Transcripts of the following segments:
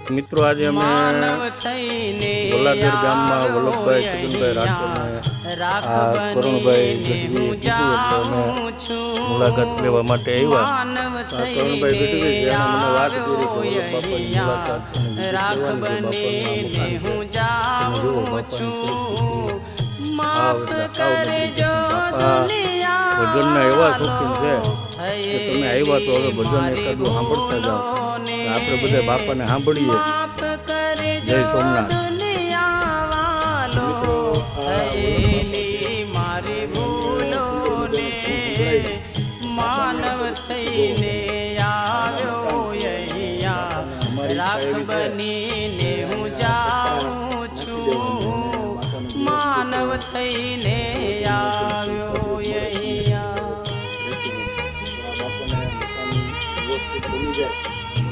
મિત્રો આજે અમે ગોલાધર ગામમાં વલ્લભભાઈ છગનભાઈ રાઠોડને કરુણભાઈ ગઢવી કીધું એટલે અમે મુલાકાત લેવા માટે આવ્યા. કરુણભાઈ ગઢવી જેણે મને વાત કરી કે વલ્લભ બાપાની મુલાકાત ભજનના એવા શોખીન છે કે તમે આવ્યા તો હવે ભજન એકાદું સાંભળતા જાઓ. આપણે બધા બાપાને સાંભળીએ. જય સોમનાથ. મારી ભૂલોને માનવ થઈને આવ્યો અહીંયા, રાખ બનીને હું જાઉં છું, માનવ થઈને આવ્યો અહીંયા.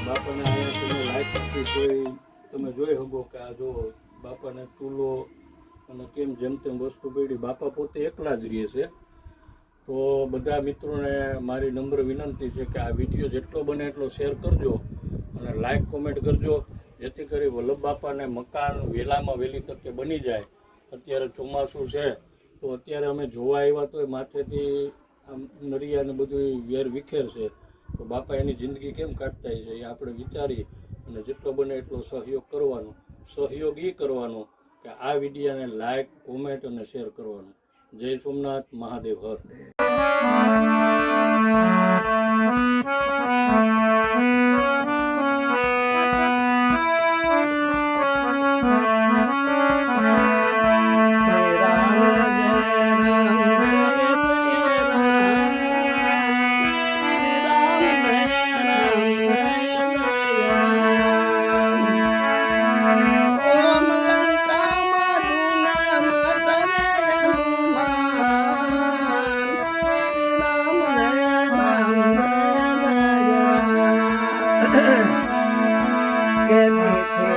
બાપાને અહીંયા તમે લાયક કોઈ તમે જોઈ શકો કે આ જો બાપાને ચૂલો અને કેમ જેમ તેમ વસ્તુ પડી. બાપા પોતે એકલા જ રહે છે. તો બધા મિત્રોને મારી નમ્ર વિનંતી છે કે આ વિડીયો જેટલો બને એટલો શેર કરજો અને લાઈક કોમેન્ટ કરજો, જેથી કરી વલ્લભ બાપાને મકાન વહેલામાં વહેલી તકે બની જાય. અત્યારે ચોમાસું છે તો અત્યારે અમે જોવા આવ્યા તો એ માથેથી આમ નરિયા ને બધું વેર વિખેર છે. તો બાપા એની જિંદગી કેમ કાઢતા છે એ આપણે વિચારી અને જેટલો બને એટલો સહયોગ કરવાનો. સહયોગ એ કરવાનો કે આ વિડીયોને લાઈક કોમેન્ટ અને શેર કરવાનું. જય સોમનાથ. મહાદેવ હર. કે